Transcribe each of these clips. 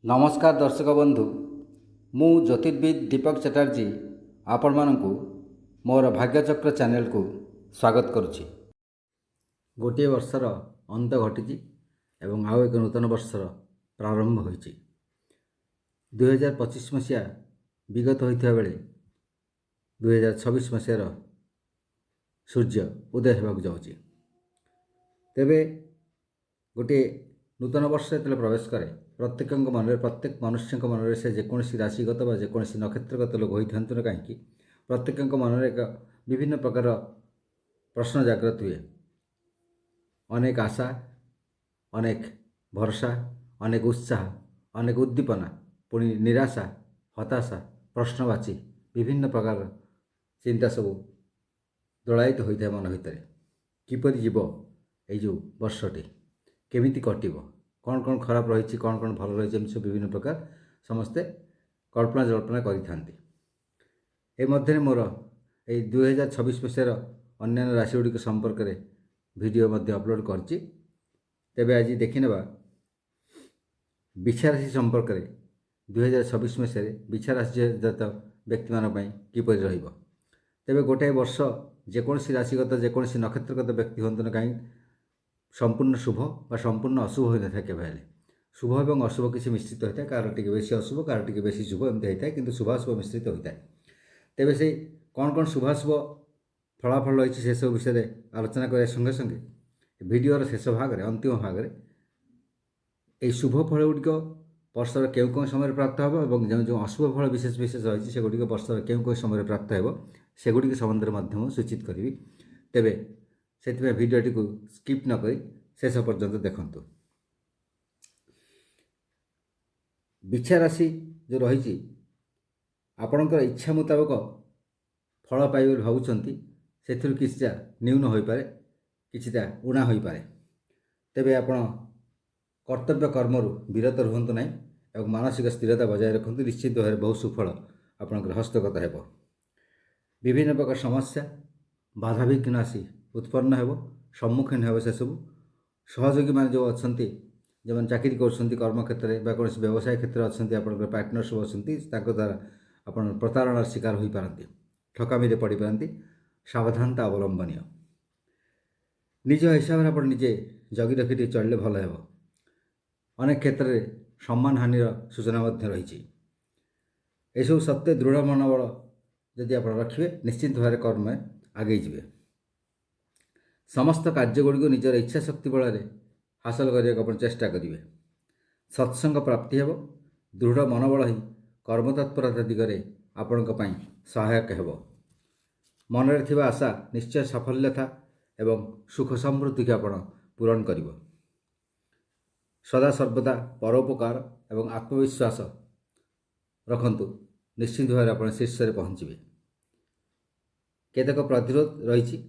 नमस्कार दर्शक बंधु मु ज्योतिर्विद दीपक चटर्जी आपण मानकु मोर भाग्यचक्र चैनल को स्वागत करुच्ची। गोटे वर्षर अंत घटी एवं आउ एक नूतन वर्षर प्रारंभ होइछि। 2025 मसीहा विगत होइथिबा बेले 2026 मसीहार सूर्य उदय होबाक जाउछि। तेबे गोटे नूतन वर्ष जो प्रवेश करे प्रत्येक मन प्रत्येक मनुष्य मन से जेकोसी राशिगत बा जेकोसी नक्षत्रगत लोक होता ना कहीं प्रत्येक मन एक विभिन्न प्रकार प्रश्न जागृत हुए। अनेक आशा, अनेक भरोसा, अनेक उत्साह, अनेक उद्दीपना, पुणी निराशा, हताशा, प्रश्नवाची विभिन्न प्रकार चिंता सब दोलायित होता है मन भितर। किपरि जीव यो वर्षटी केमिति कटिब, कौन कौन खराब रही, कौन कौन भल रही, सब विभिन्न प्रकार समस्ते कल्पना जल्पना करें। मोर ये 2026 मसीहार अन्य राशिगुड़िक संपर्क में वीडियो अपलोड करछि। तेबे आज देखने बिछा राशि संपर्क में 2026 मसीह बिछा राशि जात व्यक्ति मानी किपर रहिबो। तेबे गोटे वर्ष जेकोसी राशिगत जेकोसी नक्षत्रगत व्यक्ति हूँ ना कहीं संपूर्ण शुभ व संपूर्ण अशुभ हो न था। केवल शुभ और अशुभ किसी मिश्रित होता है, कार टिके बेसी अशुभ कार टिके बेसी शुभ एमती होता है, किंतु शुभाशुभ मिश्रित होता है। तेबे से कौन कौन शुभाशुभ फलाफल रही से सब विषय में आलोचना करने संगे संगे वीडियोर शेष भाग में अंतिम भाग में ये शुभ फल गुड़िक वर्षर क्यों समय प्राप्त हो और जो जो अशुभ फल विशेष विशेष रही से गुड़िक वर्षर क्यों समय प्राप्त हो सेगुड़ी संबंध में सूचित करी। तेबे से भिडियोटी को स्किप न करी शेष पर्यंत देखंतु। बिछा राशि जो रही आपणकर इच्छा मुताबक फल पाइबे भावुंट से किछिटा न्यून हो पारे, किछिटा ऊणा हो पारे। तेबे आपण कर्तव्य कर्मरु विरत रुहंतु नहीं और मानसिक स्थिरता बजाय रखंतु। निश्चित भाव बहुत सुफल आपणकर हस्तगत हेबो। विभिन्न प्रकार समस्या बाधा विघ्न आसी उत्पन्न हेबो, सम्मुखीन हेबो। से सब सहयोगी मान जो अच्छा जो मैंने चाकरी कर कर्म क्षेत्र में कौन व्यवसाय क्षेत्र में अच्छा आप पार्टनर सब अच्छा द्वारा आप प्रतारणार शिकार हो पारती, ठकामी पड़ पारती। सावधानता अवलंबनीय। निज हिसाब से आप निजे जगी रखी चलिए भल हे। अनेक क्षेत्र में सम्मान हानिर सूचना रही। यह सत्य दृढ़ मनोबल जदि आप रखिए निश्चित भाव कर्म में आगे जाए। समस्त कार्यगुड़ी निजर इच्छा शक्ति बल हासिल करने चेष्टा करेंगे। सत्संग प्राप्ति हेब। दृढ़ मनोबल ही कर्मतत्परता दिगरे आपण सहायक हेब। मन में थी आशा निश्चय साफल्यता एवं सुख समृद्धि की आपण पूरण कर। सदा सर्वदा परोपकार एवं आत्मविश्वास रखंतु, निश्चित भाव आप शीर्ष में पहुँचे। केतक प्रतिरोध रही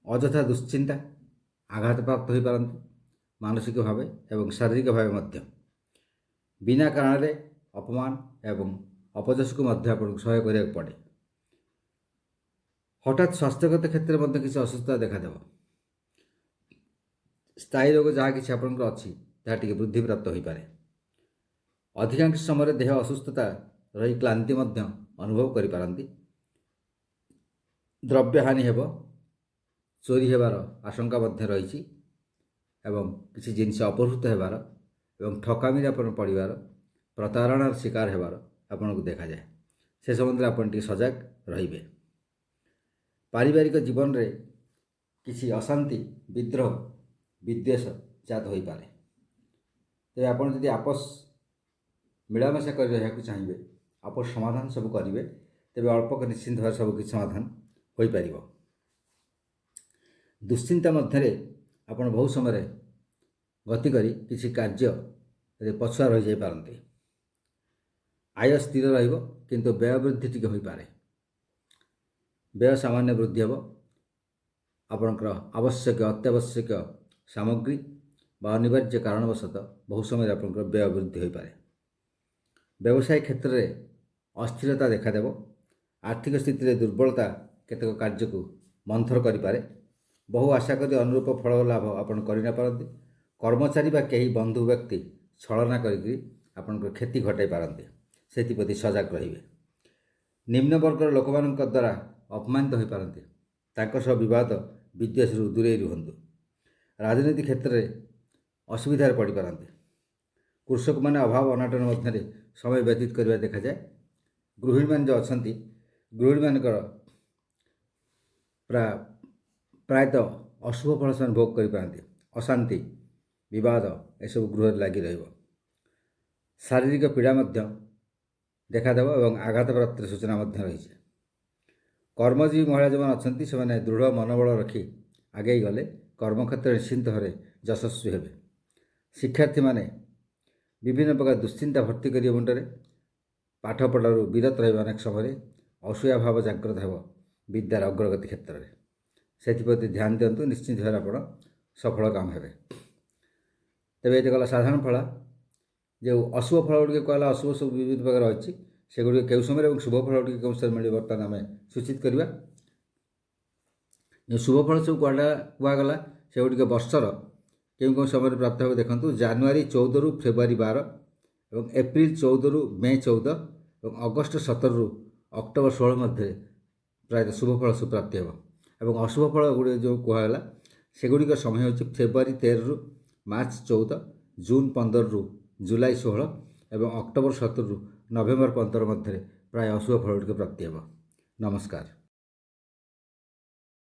अଯଥା दुश्चिंता आघात प्राप्त हो पारती मानसिक भाव एवं शारीरिक भाव मध्य। बिना कारण अपमान एवं अपजस को सहाय करा पड़े। हठात स्वास्थ्यगत क्षेत्र में किसी असुस्थता देखादेव। स्थायी रोग जहाँ कि आपंकर अच्छी टी वृद्धि प्राप्त हो पारे। अधिकांश समय देह असुस्थता रही क्लांति अनुभव करि। द्रव्य हानि हेब, चोरी हेबार आशंका रही एवं किसी जिनस अपहृत हेबार एवं ठकामी पड़ार प्रतारणार शिकार हेबार आपन को देखा जाए। से संबंध में आप सजग रे। पारिवारिक जीवन रे किसी अशांति विद्रोह विद्वेष जात हो पारे। तेज आप आपस मिलामेशा कर चाहिए आपस समाधान सब करेंगे तेज अल्पक निश्चिंत भाव सब किसी समाधान हो पार। दुश्चिंता मध्य आप बहुत समय गति करी किसी कार्य पछुआ रही पारती। आय स्थिर रु व्यय वृद्धि टी हो पारे। व्यय सामान्य वृद्धि हे। आपणकर आवश्यक अत्यावश्यक सामग्री बा अनिवार्य कारणवशतः बहुत समय आपंकर व्यय वृद्धि हो पारे। व्यवसाय क्षेत्र में अस्थिरता देखादेव। आर्थिक स्थिति दुर्बलता केतक कार्य को मंथर करें। बहु आशा कर अनुरूप फल लाभ आपड़ कर। कर्मचारी बा कई बंधु व्यक्ति छलना कर ଆପଣଙ୍କର କ୍ଷତି ଘଟାଇ ପାରନ୍ତି। ସେଥିପ୍ରତି ସଜାଗ ରହିବେ। ନିମ୍ନ ବର୍ଗର ଲୋକମାନଙ୍କ ଦ୍ୱାରା ଅପମାନିତ ହୋଇପାରନ୍ତି। ତାଙ୍କ ସହ ବିବାଦ ବିଦ୍ୱେଷରୁ ଦୂରେଇ ରୁହନ୍ତୁ। ରାଜନୀତି କ୍ଷେତ୍ରରେ ଅସୁବିଧାରେ ପଡ଼ିପାରନ୍ତି। କୃଷକମାନେ ଅଭାବ ଅନାଟନ ମଧ୍ୟରେ ସମୟ ବ୍ୟତୀତ କରିବା ଦେଖାଯାଏ। ଗୃହିଣୀମାନେ ଯେଉଁ ଅଛନ୍ତି, ଗୃହିଣୀମାନଙ୍କର ପ୍ରାୟତଃ ଅଶୁଭ ଫଳ ସେମାନେ ଭୋଗ କରିପାରନ୍ତି। ଅଶାନ୍ତି, ବିବାଦ ଏସବୁ ଗୃହରେ ଲାଗି ରହିବ। ଶାରୀରିକ ପୀଡ଼ା ମଧ୍ୟ ଦେଖାଦେବ ଏବଂ ଆଘାତପ୍ରାପ୍ତିର ସୂଚନା ମଧ୍ୟ ରହିଛି। କର୍ମଜୀବୀ ମହିଳା ଯେଉଁମାନେ ଅଛନ୍ତି, ସେମାନେ ଦୃଢ଼ ମନୋବଳ ରଖି ଆଗେଇ ଗଲେ କର୍ମକ୍ଷେତ୍ରରେ ନିଶ୍ଚିନ୍ତ ଭାବରେ ଯଶସ୍ୱୀ ହେବେ। ଶିକ୍ଷାର୍ଥୀମାନେ ବିଭିନ୍ନ ପ୍ରକାର ଦୁଶ୍ଚିନ୍ତା ଭର୍ତ୍ତି କରିବେ ମୁଣ୍ଡରେ। ପାଠପଢ଼ାରୁ ବିରତ ରହିବେ। ଅନେକ ସମୟରେ ଅସୂୟା ଭାବ ଜାଗ୍ରତ ହେବ ବିଦ୍ୟାର ଅଗ୍ରଗତି କ୍ଷେତ୍ରରେ। ସେଥିପ୍ରତି ଧ୍ୟାନ ଦିଅନ୍ତୁ। ନିଶ୍ଚିତ ଭାବରେ ଆପଣ ସଫଳ କାମ ହେବେ। ତେବେ ଏଇଟା ଗଲା ସାଧାରଣ ଫଳ। ଯେଉଁ ଅଶୁଭ ଫଳ ଗୁଡ଼ିକ କହିଲା, ଅଶୁଭ ସବୁ ବିଭିନ୍ନ ପ୍ରକାର ରହିଛି, ସେଗୁଡ଼ିକ କେଉଁ ସମୟରେ ଏବଂ ଶୁଭ ଫଳ ଗୁଡ଼ିକ କେଉଁ ସମୟରେ ମିଳିବ ବର୍ତ୍ତମାନ ଆମେ ସୂଚିତ କରିବା। ଯେଉଁ ଶୁଭ ଫଳ ସବୁ କୁହାଗଲା ସେଗୁଡ଼ିକ ବର୍ଷର କେଉଁ କେଉଁ ସମୟରେ ପ୍ରାପ୍ତ ହେବ ଦେଖନ୍ତୁ। ଜାନୁଆରୀ 14ରୁ ଫେବୃଆରୀ 12 ଏବଂ ଏପ୍ରିଲ 14ରୁ ମେ 14 ଏବଂ ଅଗଷ୍ଟ 17ରୁ ଅକ୍ଟୋବର 16 ମଧ୍ୟରେ ପ୍ରାୟତଃ ଶୁଭ ଫଳ ସବୁ ପ୍ରାପ୍ତି ହେବ। ଏବଂ ଅଶୁଭ ଫଳ ଗୁଡ଼ିକ ଯେଉଁ କୁହାଗଲା ସେଗୁଡ଼ିକ ସମୟ ହେଉଛି ଫେବୃଆରୀ 13ରୁ ମାର୍ଚ୍ଚ 14, ଜୁନ 15ରୁ ଜୁଲାଇ 16 ଏବଂ ଅକ୍ଟୋବର 17ରୁ ନଭେମ୍ବର 15 ମଧ୍ୟରେ ପ୍ରାୟ ଅଶୁଭ ଫଳ ଗୁଡ଼ିକ ପ୍ରାପ୍ତି ହେବ। ନମସ୍କାର।